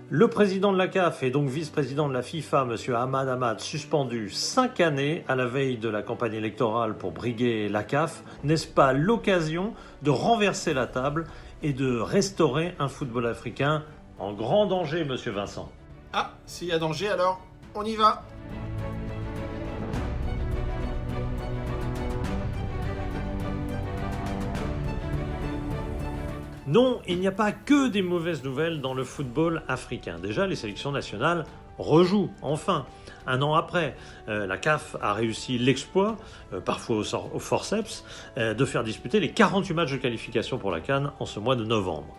Le président de la CAF et donc vice-président de la FIFA, M. Ahmad Ahmad, suspendu 5 années à la veille de la campagne électorale pour briguer la CAF, n'est-ce pas l'occasion de renverser la table et de restaurer un football africain en grand danger, M. Vincent? Ah, s'il y a danger alors, on y va. Non, il n'y a pas que des mauvaises nouvelles dans le football africain. Déjà, les sélections nationales rejouent, enfin. Un an après, la CAF a réussi l'exploit, parfois au forceps, de faire disputer les 48 matchs de qualification pour la CAN en ce mois de novembre.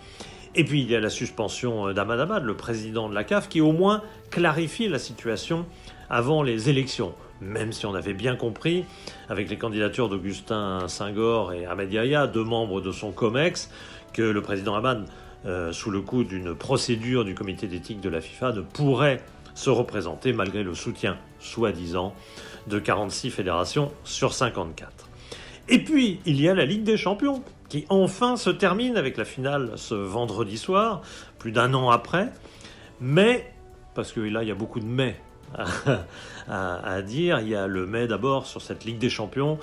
Et puis il y a la suspension d'Ahmad Ahmad, le président de la CAF, qui au moins clarifie la situation avant les élections. Même si on avait bien compris, avec les candidatures d'Augustin Senghor et Ahmed Yahya, deux membres de son COMEX, que le président Ahmad, sous le coup d'une procédure du comité d'éthique de la FIFA, ne pourrait se représenter malgré le soutien, soi-disant, de 46 fédérations sur 54. Et puis, il y a la Ligue des Champions, qui enfin se termine avec la finale ce vendredi soir, plus d'un an après. Mais, parce que là, il y a beaucoup de mais à dire, il y a le mais d'abord sur cette Ligue des Champions,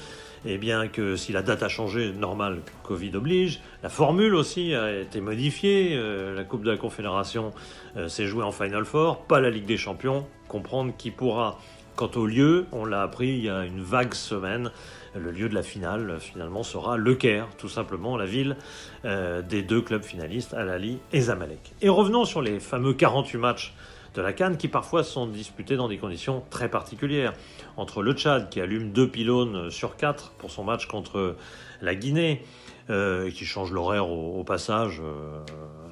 et bien que si la date a changé, normal, Covid oblige, la formule aussi a été modifiée, la Coupe de la Confédération s'est jouée en Final Four, pas la Ligue des Champions, comprendre qui pourra. Quant au lieu, on l'a appris il y a une vague semaine, le lieu de la finale finalement sera Le Caire, tout simplement la ville des deux clubs finalistes, Al Ahly et Zamalek. Et revenons sur les fameux 48 matchs de la CAN qui parfois sont disputés dans des conditions très particulières. Entre le Tchad qui allume 2 pylônes sur 4 pour son match contre la Guinée, qui change l'horaire au passage,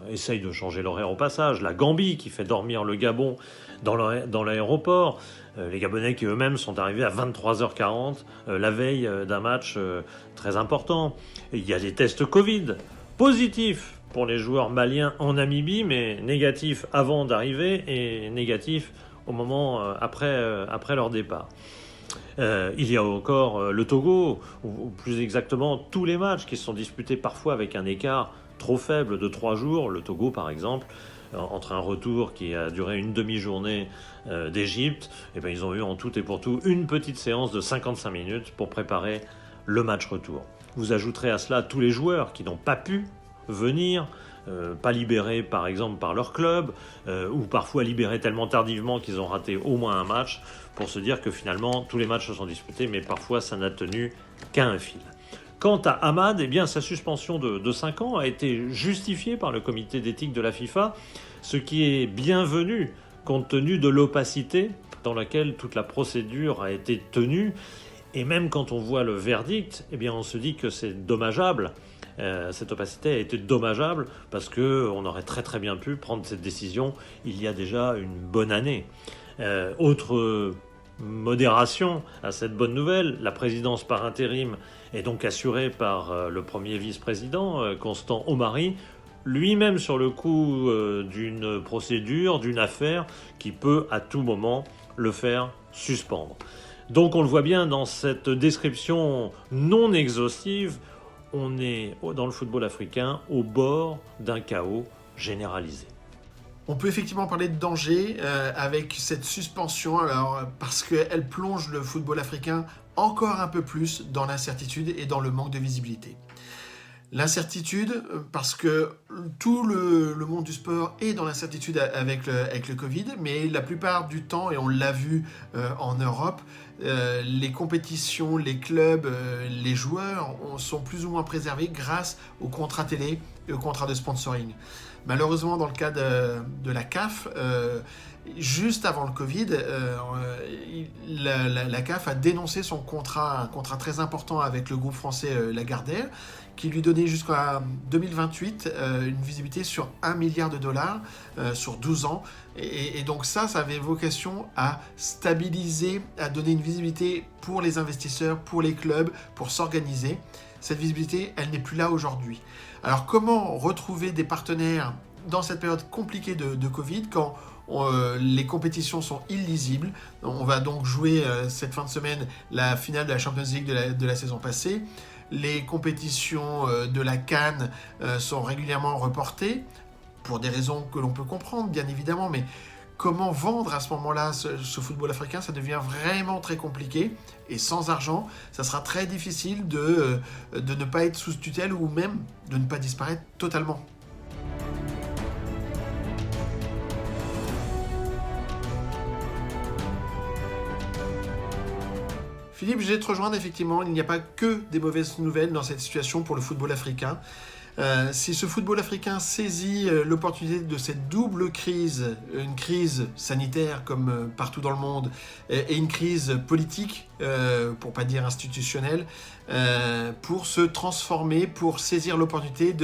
essaye de changer l'horaire au passage, la Gambie qui fait dormir le Gabon dans l'aéroport, les Gabonais qui eux-mêmes sont arrivés à 23h40 la veille d'un match très important. Il y a des tests Covid positifs pour les joueurs maliens en Namibie, mais négatifs avant d'arriver et négatifs au moment après leur départ. Il y a encore le Togo, ou plus exactement tous les matchs qui sont disputés parfois avec un écart trop faible de 3 jours. Le Togo, par exemple, entre un retour qui a duré une demi-journée d'Égypte, et ben ils ont eu en tout et pour tout une petite séance de 55 minutes pour préparer le match retour. Vous ajouterez à cela tous les joueurs qui n'ont pas pu venir, pas libérés par exemple par leur club, ou parfois libérés tellement tardivement qu'ils ont raté au moins un match, pour se dire que finalement tous les matchs se sont disputés, mais parfois ça n'a tenu qu'à un fil. Quant à Ahmad, eh bien, sa suspension de 5 ans a été justifiée par le comité d'éthique de la FIFA, ce qui est bienvenu compte tenu de l'opacité dans laquelle toute la procédure a été tenue. Et même quand on voit le verdict, eh bien, on se dit que c'est dommageable. Cette opacité a été dommageable parce qu'on aurait très très bien pu prendre cette décision il y a déjà une bonne année. Autre modération à cette bonne nouvelle, la présidence par intérim est donc assurée par le premier vice-président, Constant Omari, lui-même sur le coup d'une procédure, d'une affaire qui peut à tout moment le faire suspendre. Donc on le voit bien dans cette description non exhaustive, on est dans le football africain au bord d'un chaos généralisé. On peut effectivement parler de danger avec cette suspension, alors, parce qu'elle plonge le football africain encore un peu plus dans l'incertitude et dans le manque de visibilité. L'incertitude, parce que tout le monde du sport est dans l'incertitude avec le Covid, mais la plupart du temps, et on l'a vu en Europe, les compétitions, les clubs, les joueurs sont plus ou moins préservés grâce aux contrats télé et aux contrats de sponsoring. Malheureusement, dans le cas de la CAF, juste avant le Covid, la CAF a dénoncé un contrat très important avec le groupe français Lagardère, qui lui donnait jusqu'à 2028 une visibilité sur $1 milliard sur 12 ans. Et donc ça avait vocation à stabiliser, à donner une visibilité pour les investisseurs, pour les clubs, pour s'organiser. Cette visibilité, elle n'est plus là aujourd'hui. Alors comment retrouver des partenaires dans cette période compliquée de Covid quand les compétitions sont illisibles? On va donc jouer cette fin de semaine la finale de la Champions League de la saison passée. Les compétitions de la CAN sont régulièrement reportées. pour des raisons que l'on peut comprendre, bien évidemment, mais comment vendre à ce moment-là ce football africain, ça devient vraiment très compliqué. Et sans argent, ça sera très difficile de ne pas être sous tutelle ou même de ne pas disparaître totalement. Philippe, je vais te rejoindre, effectivement, il n'y a pas que des mauvaises nouvelles dans cette situation pour le football africain. Si ce football africain saisit l'opportunité de cette double crise, une crise sanitaire comme partout dans le monde, et une crise politique, pour pas dire institutionnelle, pour se transformer, pour saisir l'opportunité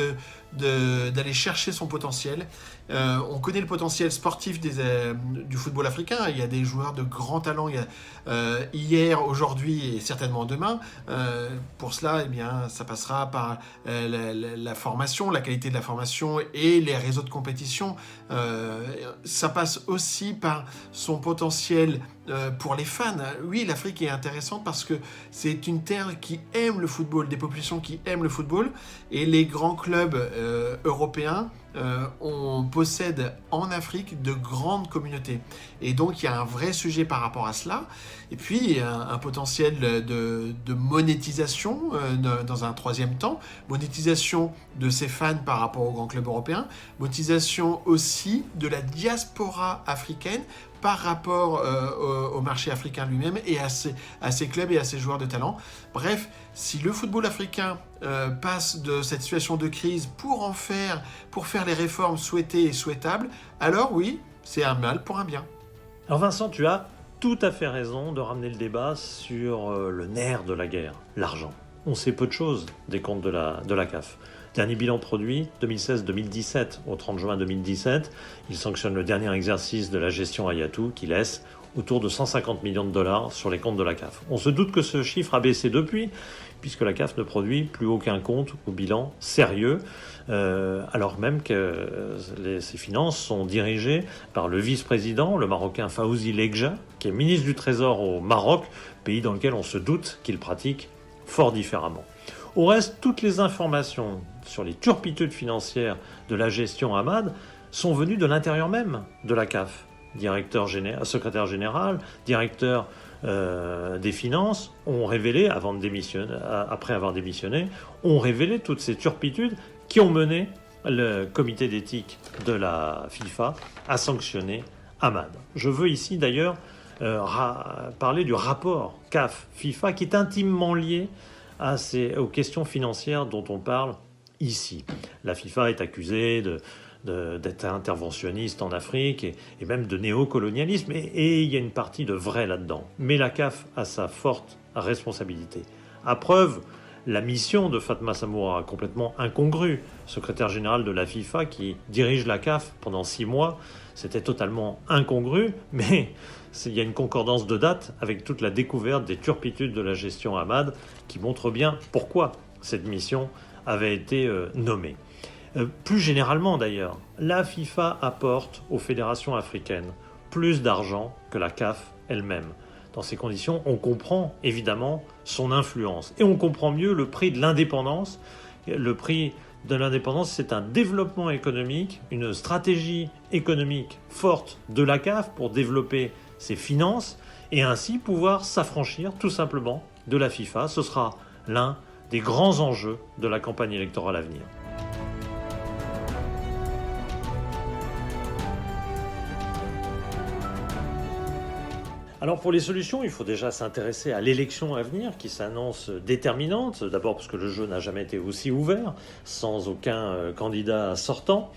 d'aller chercher son potentiel. On connaît le potentiel sportif du football africain. Il y a des joueurs de grand talent hier, aujourd'hui et certainement demain. Pour cela, eh bien, ça passera par la formation, la qualité de la formation et les réseaux de compétition. Ça passe aussi par son potentiel pour les fans. Oui, l'Afrique est intéressante parce que c'est une terre qui aime le football, des populations qui aiment le football, et les grands clubs européens possèdent en Afrique de grandes communautés. Et donc, il y a un vrai sujet par rapport à cela. Et puis, un potentiel de monétisation dans un troisième temps. Monétisation de ses fans par rapport aux grands clubs européens. Monétisation aussi de la diaspora africaine par rapport au marché africain lui-même et à ses clubs et à ses joueurs de talent. Bref, si le football africain passe de cette situation de crise pour faire les réformes souhaitées et souhaitables, alors oui, c'est un mal pour un bien. Alors Vincent, tu as tout à fait raison de ramener le débat sur le nerf de la guerre, l'argent. On sait peu de choses des comptes de la CAF. Dernier bilan produit, 2016-2017, au 30 juin 2017, il sanctionne le dernier exercice de la gestion Ayatou qui laisse autour de 150 millions de dollars sur les comptes de la CAF. On se doute que ce chiffre a baissé depuis, puisque la CAF ne produit plus aucun compte ou bilan sérieux, alors même que ses finances sont dirigées par le vice-président, le Marocain Fawzi Legja, qui est ministre du Trésor au Maroc, pays dans lequel on se doute qu'il pratique fort différemment. Au reste, toutes les informations sur les turpitudes financières de la gestion Hamad sont venues de l'intérieur même de la CAF. Secrétaire général, directeur des finances ont révélé, après avoir démissionné, ont révélé toutes ces turpitudes qui ont mené le comité d'éthique de la FIFA à sanctionner Hamad. Je veux ici d'ailleurs parler du rapport CAF-FIFA qui est intimement lié aux questions financières dont on parle ici. La FIFA est accusée d'être interventionniste en Afrique et même de néocolonialisme, et il y a une partie de vrai là-dedans. Mais la CAF a sa forte responsabilité. À preuve, la mission de Fatma Samoura, complètement incongrue, secrétaire générale de la FIFA qui dirige la CAF pendant 6 mois, c'était totalement incongru, mais il y a une concordance de date avec toute la découverte des turpitudes de la gestion Hamad qui montre bien pourquoi cette mission avait été nommée. Plus généralement d'ailleurs, la FIFA apporte aux fédérations africaines plus d'argent que la CAF elle-même. Dans ces conditions, on comprend évidemment son influence et on comprend mieux le prix de l'indépendance. Le prix de l'indépendance, c'est un développement économique, une stratégie économique forte de la CAF pour développer ses finances et ainsi pouvoir s'affranchir tout simplement de la FIFA. Ce sera l'un des grands enjeux de la campagne électorale à venir. Alors pour les solutions, il faut déjà s'intéresser à l'élection à venir qui s'annonce déterminante. D'abord parce que le jeu n'a jamais été aussi ouvert, sans aucun candidat sortant.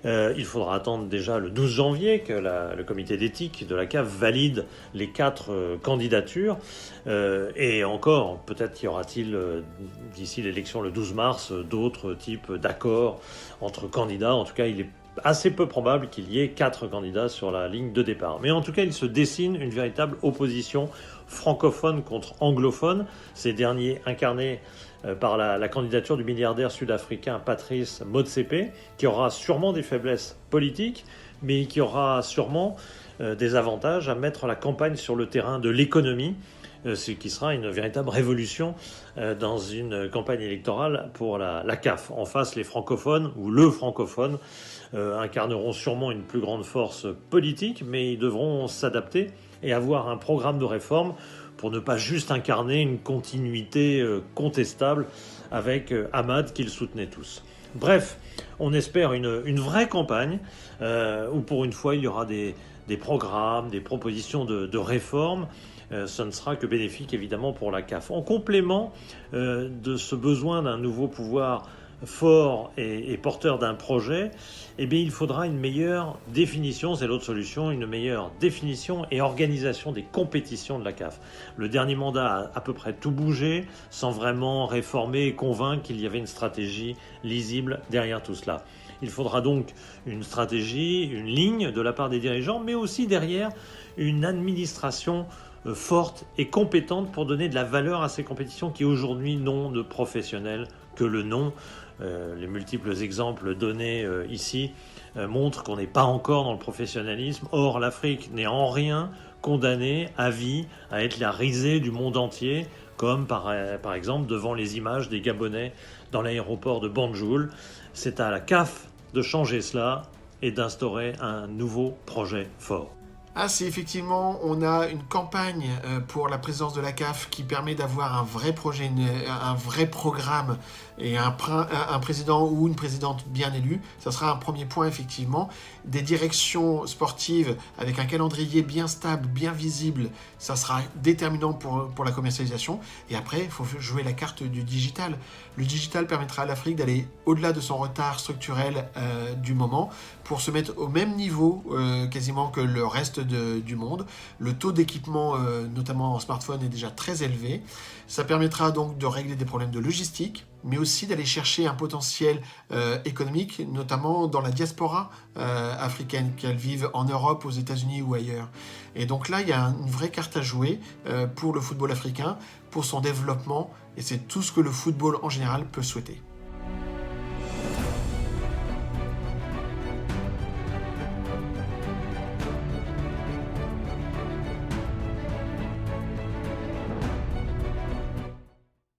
Il faudra attendre déjà le 12 janvier que le comité d'éthique de la CAF valide les 4 candidatures. Et encore, peut-être y aura-t-il, d'ici l'élection le 12 mars, d'autres types d'accords entre candidats. En tout cas, il est assez peu probable qu'il y ait 4 candidats sur la ligne de départ. Mais en tout cas, il se dessine une véritable opposition francophone contre anglophone. Ces derniers incarnés par la candidature du milliardaire sud-africain Patrice Motsepe, qui aura sûrement des faiblesses politiques, mais qui aura sûrement des avantages à mettre la campagne sur le terrain de l'économie, ce qui sera une véritable révolution dans une campagne électorale pour la CAF. En face, les francophones, ou le francophone, incarneront sûrement une plus grande force politique, mais ils devront s'adapter et avoir un programme de réforme pour ne pas juste incarner une continuité contestable avec Ahmad qu'ils soutenaient tous. Bref, on espère une vraie campagne où pour une fois il y aura des programmes, des propositions de réforme. Ce ne sera que bénéfique évidemment pour la CAF. En complément de ce besoin d'un nouveau pouvoir fort et porteur d'un projet, eh bien, il faudra une meilleure définition, c'est l'autre solution, une meilleure définition et organisation des compétitions de la CAF. Le dernier mandat a à peu près tout bougé, sans vraiment réformer et convaincre qu'il y avait une stratégie lisible derrière tout cela. Il faudra donc une stratégie, une ligne de la part des dirigeants, mais aussi derrière une administration forte et compétente pour donner de la valeur à ces compétitions qui aujourd'hui n'ont de professionnels que le nom. Les multiples exemples donnés ici montrent qu'on n'est pas encore dans le professionnalisme. Or, l'Afrique n'est en rien condamnée à vie à être la risée du monde entier, comme par exemple devant les images des Gabonais dans l'aéroport de Banjul. C'est à la CAF de changer cela et d'instaurer un nouveau projet fort. Ah, si effectivement on a une campagne pour la présidence de la CAF qui permet d'avoir un vrai projet, un vrai programme et un président ou une présidente bien élue, ça sera un premier point effectivement. Des directions sportives avec un calendrier bien stable, bien visible, ça sera déterminant pour la commercialisation. Et après, il faut jouer la carte du digital. Le digital permettra à l'Afrique d'aller au-delà de son retard structurel du moment pour se mettre au même niveau quasiment que le reste du monde. Le taux d'équipement, notamment en smartphone, est déjà très élevé. Ça permettra donc de régler des problèmes de logistique, mais aussi d'aller chercher un potentiel économique, notamment dans la diaspora africaine, qu'elle vive en Europe, aux États-Unis ou ailleurs. Et donc là, il y a une vraie carte à jouer pour le football africain, pour son développement, et c'est tout ce que le football en général peut souhaiter.